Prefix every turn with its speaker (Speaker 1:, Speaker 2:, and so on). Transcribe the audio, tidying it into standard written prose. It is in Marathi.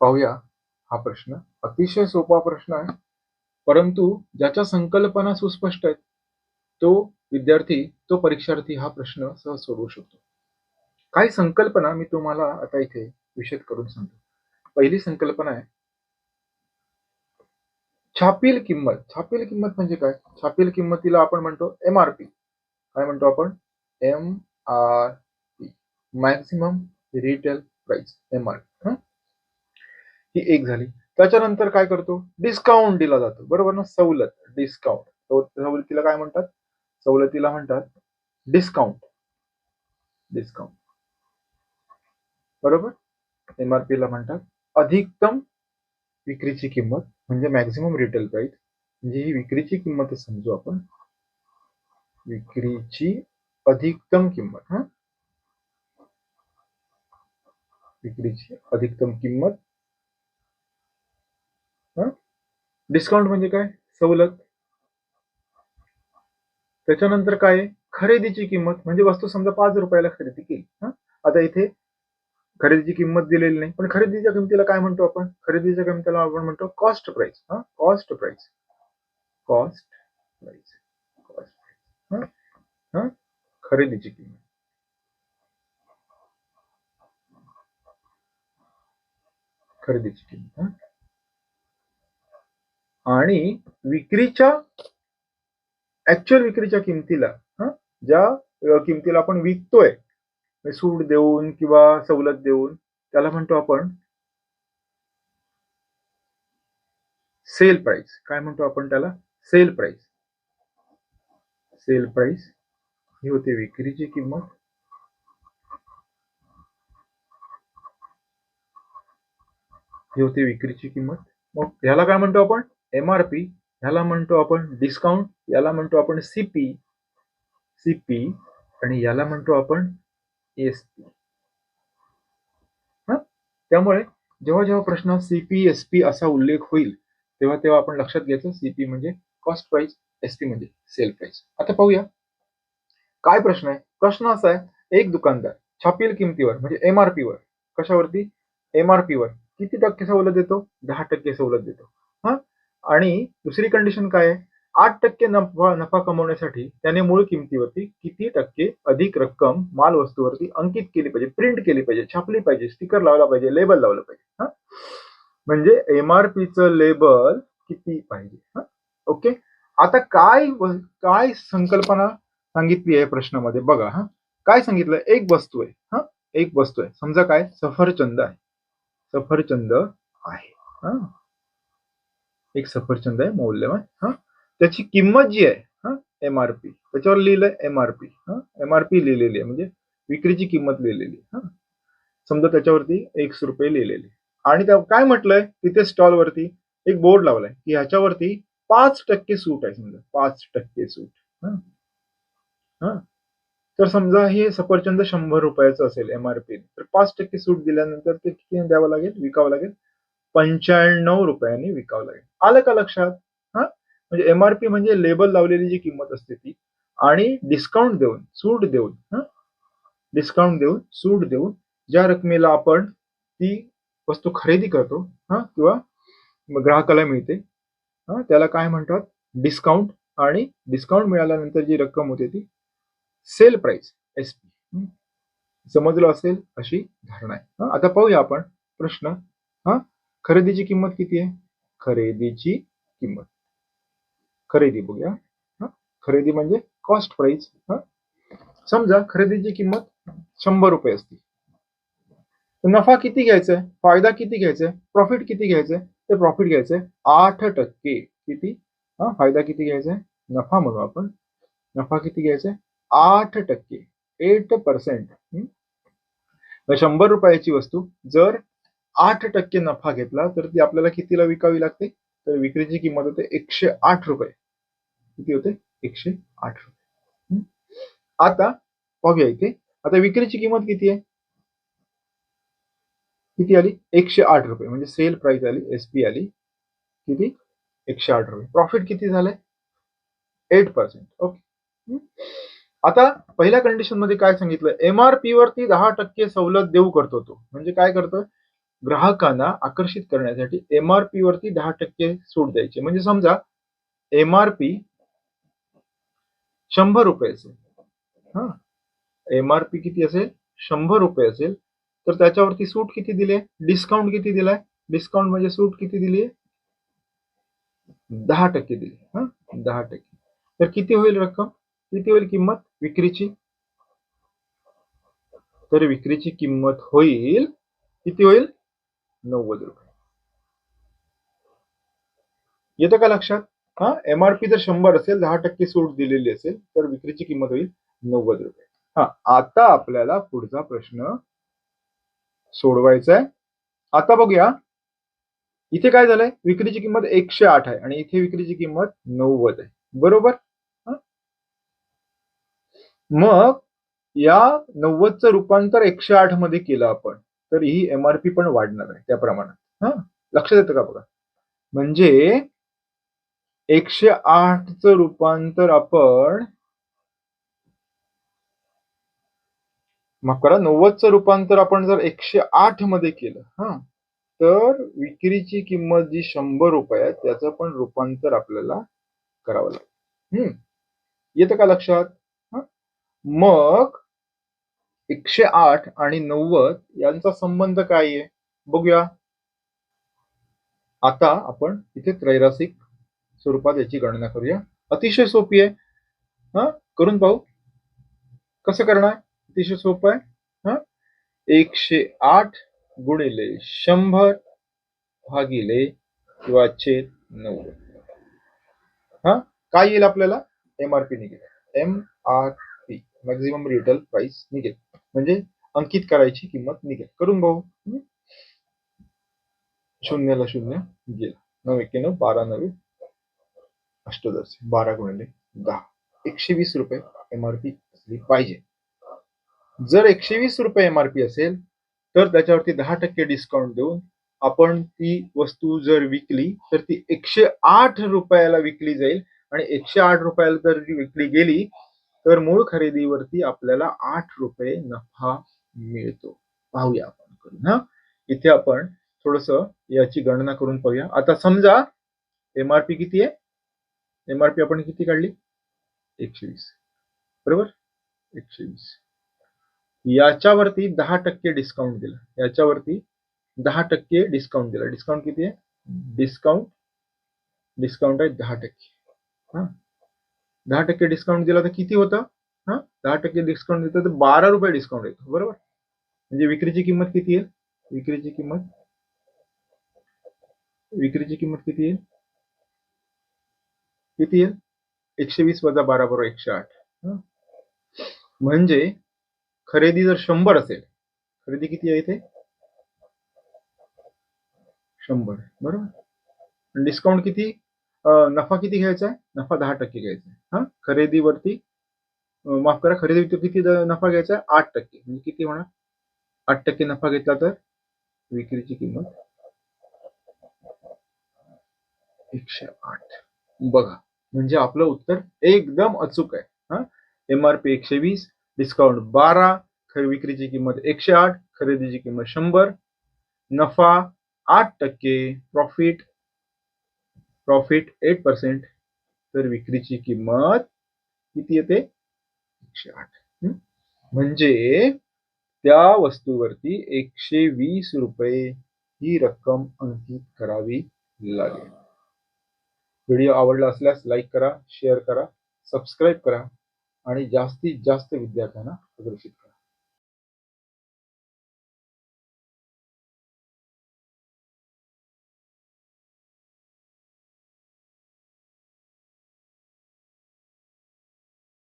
Speaker 1: पाहूया हा प्रश्न. अतिशय सोपा प्रश्न आहे, परंतु ज्याच्या संकल्पना सुस्पष्ट आहेत, तो विद्यार्थी, तो परीक्षार्थी हा प्रश्न सहज सोडवू शकतो. काही संकल्पना मी तुम्हाला आता इथे विशद करून सांगतो. पहिली संकल्पना आहे छापील किंमत. छापील किंमत म्हणजे काय? छापील किंमतीला आपण म्हणतो एम-आर-पी. काय म्हणतो आपण? MRP. Maximum retail price, MRP. ही एक झाली. त्याच्यानंतर काय करतो? डिस्काउंट दिला जातो, बरोबर ना? सवलत, डिस्काउंट. सवलतीला काय म्हणतात? सवलतीला म्हणतात डिस्काउंट. डिस्काउंट, बरोबर. एमआरपी ला म्हणतात अधिकतम विक्रीची किंमत, म्हणजे मॅक्झिमम रिटेल प्राइस. म्हणजे ही विक्रीची किंमत समजू आपण. विक्रीची अधिकतम किंमत. विक्रीची अधिकतम किंमत. डिस्काउंट म्हणजे काय? सवलत. त्याच्यानंतर काय? खरेदीची किंमत, म्हणजे वस्तू समजा 5 रुपयाला खरेदी केली. आता इथे खरेदीची किंमत दिलेली नाही, पण खरेदीच्या किमतीला काय म्हणतो आपण? खरेदीच्या किमतीला आपण म्हणतो cost price. Cost price. Cost price. Cost price. खरेदीची किंमत. खरेदीची किंमत. आणि विक्रीच्या ऍक्च्युअल विक्रीच्या किमतीला, ज्या किमतीला आपण विकतोय, सूट देऊन किंवा सवलत देऊन, त्याला म्हणतो आपण सेल प्राइस. काय म्हणतो आपण त्याला? Sale price. सेल प्राइस ही होते विक्रीची किंमत. ही होती विक्रीची किंमत. मग ह्याला काय म्हणतो आपण? एमआरपी. ह्याला म्हणतो आपण डिस्काउंट. याला म्हणतो आपण सीपी. सीपी. आणि याला म्हणतो आपण एसपी. त्यामुळे जेव्हा जेव्हा प्रश्नात सीपी एसपी असा उल्लेख होईल, तेव्हा तेव्हा आपण लक्षात घ्यायचं सीपी म्हणजे कॉस्ट प्राइस, एसपी म्हणजे सेल प्राइस. आता पाहूया काय प्रश्न आहे. प्रश्न असा आहे, एक दुकानदार छापील किमतीवर म्हणजे एमआरपी वर, कशावरती? एमआरपी वर किती टक्के सवलत देतो? 10% सवलत देतो. आणि दुसरी कंडिशन काय आहे? 8% नफा कमवण्यासाठी त्याने मूळ किमतीवरती किती टक्के अधिक रक्कम माल वस्तूवरती अंकित केली पाहिजे, प्रिंट केली पाहिजे, छापली पाहिजे, स्टिकर लावला पाहिजे, लेबल लावलं पाहिजे. म्हणजे एमआरपीचं लेबल किती पाहिजे. ओके. आता काय संकल्पना सांगितली आहे प्रश्नामध्ये बघा. काय सांगितलं? एक वस्तू आहे. एक वस्तू आहे, समजा काय? सफरचंद आहे. सफरचंद आहे. एक सफरचंद आहे मौल्यवान. त्याची किंमत जी आहे एमआरपी, त्याच्यावर लिहिलंय एमआरपी. एमआरपी लिहिलेली आहे, म्हणजे विक्रीची किंमत लिहिलेली आहे. समजा त्याच्यावरती 100 रुपये लिहिलेले, आणि काय म्हटलंय तिथे स्टॉल वरती एक बोर्ड लावलाय की ह्याच्यावरती 5% सूट आहे. समजा 5% सूट. तर समजा हे सफरचंद 100 रुपयाचं असेल एमआरपी, तर 5% सूट दिल्यानंतर ते किती द्यावं लागेल? विकावं लागेल 95 रुपयांनी विकावं लागेल. आलं का लक्षात? म्हणजे एमआरपी म्हणजे लेबल लावलेली जी किंमत असते ती, आणि डिस्काउंट देऊन, सूट देऊन, डिस्काउंट देऊन, सूट देऊन ज्या रकमेला आपण ती वस्तू खरेदी करतो किंवा ग्राहकाला मिळते, त्याला काय म्हणतात? डिस्काउंट. आणि डिस्काउंट मिळाल्यानंतर जी रक्कम होते ती सेल प्राइस, एसपी. समजलं असेल अशी धारणा आहे. आता पाहूया आपण प्रश्न. खरेदीची किंमत किती आहे? खरेदीची किंमत. खरेदी बघूया. खरेदी म्हणजे कॉस्ट प्राइस. समजा खरेदीची किंमत 100 रुपये असते. नफा किती घ्यायचा आहे? फायदा किती घ्यायचा आहे? प्रॉफिट किती घ्यायचंय? तर प्रॉफिट घ्यायचंय 8%. किती? फायदा किती घ्यायचा आहे? नफा म्हणू आपण. नफा किती घ्यायचा आहे? 8%. 8%. 100 रुपयाची वस्तू जर 8% नफा घेतला तर ती आपल्याला कितीला विकावी लागते? तर विक्रीची किंमत होते 108 रुपये. किती होते? 108 रुपये. आता पाहूया इथे. आता विक्रीची किंमत किती आहे? किती आली? 108 रुपये. म्हणजे सेल प्राइस आली, एसपी आली किती? 108 रुपये. प्रॉफिट किती झालंय? 8%. ओके. आता पहिल्या कंडिशन मध्ये काय सांगितलं? एमआरपी वरती 10% सवलत देऊ करतो तो. म्हणजे काय करतोय? ग्राहकांना आकर्षित करण्यासाठी एमआरपी वरती 10% सूट द्यायची. म्हणजे समजा एमआरपी 100 रुपये असेल. हा, एमआरपी किती असेल? 100 रुपये असेल, तर त्याच्यावरती सूट किती दिली आहे? डिस्काउंट किती दिलाय? डिस्काउंट म्हणजे सूट किती दिली आहे? 10% दिली. 10%. तर किती होईल रक्कम? किती होईल किंमत विक्रीची? तर विक्रीची किंमत होईल, किती होईल? 90 रुपये. येतं का लक्षात? एमआरपी जर 100 असेल, 10% सूट दिलेली असेल, तर विक्रीची किंमत होईल 90 रुपये. आता आपल्याला पुढचा प्रश्न सोडवायचा आहे. आता बघूया, इथे काय झालंय? विक्रीची किंमत 108 आहे आणि इथे विक्रीची किंमत 90 आहे, बरोबर? मग या 90चं रूपांतर 108 मध्ये केलं आपण, तर ही एमआरपी पण वाढणार आहे त्या प्रमाणात. लक्षात येतं का बघा? म्हणजे 108चं रूपांतर आपण, माफ करा, 90चं रूपांतर आपण जर 108 मध्ये केलं, तर विक्रीची किंमत जी 100 रुपये आहे त्याचं पण रूपांतर आपल्याला करावं लागेल. येतं का लक्षात? मग 108 आणि 90 यांचा संबंध काय आहे बघूया. आता आपण इथे त्रैरासिक स्वरूपात याची गणना करूया. अतिशय सोपी आहे. करून पाहू कसं करणार. अतिशय सोपं आहे. 108 गुणिले 100 भागिले किंवा छेद 90. काय येईल आपल्याला? एमआरपी निघेल. एमआरपी मॅक्झिमम रिटेल प्राइस निघेल, म्हणजे अंकित करायची किंमत निघेल. करून पाहू. शून्याला शून्य गेला. 9 12 9 अष्टदश 12 गुणिले 10, 120 रुपये एमआरपी असली पाहिजे. जर 120 रुपये एमआरपी असेल, तर त्याच्यावरती 10% डिस्काउंट देऊन आपण ती वस्तू जर विकली तर ती 108 रुपयाला विकली जाईल. आणि 108 रुपयाला जर विकली गेली तर मूळ खरेदीवरती आपल्याला 8 रुपये नफा मिळतो. पाहूया आपण करून. इथे आपण थोडस याची गणना करून पाहूया. आता समजा एमआरपी किती आहे? एमआरपी आपण किती काढली? 120, बरोबर? 120. याच्यावरती 10% डिस्काउंट दिला. याच्यावरती 10% डिस्काउंट दिला. डिस्काउंट किती आहे? डिस्काउंट आहे 10%. 10% डिस्काउंट दिला तर किती होतं? 10% डिस्काउंट देतो तर 12 रुपये डिस्काउंट येतो, बरोबर? म्हणजे विक्रीची किंमत किती आहे? विक्रीची किंमत किती येईल? किती येईल? 120 वजा 12 बरोबर 108. म्हणजे खरेदी जर 100 असेल, खरेदी किती आहे इथे? 100, बरोबर? डिस्काउंट किती? नफा किती घ्यायचा आहे? नफा 10% घ्यायचा आहे. खरेदीवरती, माफ करा, खरेदी किती नफा घ्यायचा आहे? 8%. म्हणजे किती होणार? 8% नफा घेतला तर विक्रीची किंमत 108. बघा, म्हणजे आपलं उत्तर एकदम अचूक आहे. एमआरपी 120, डिस्काउंट 12, विक्रीची किंमत 108, खरेदीची किंमत 100, नफा 8%, प्रॉफिट 8%, तर विक्रीची किंमत किती येते? 108. म्हणजे त्या वस्तूवरती 120 रुपये ही रक्कम अंकित करावी लागेल. व्हिडिओ आवडला असल्यास लाईक करा, शेअर करा, सबस्क्राईब करा आणि जास्तीत जास्त विद्यार्थ्यांना प्रदर्शित करा.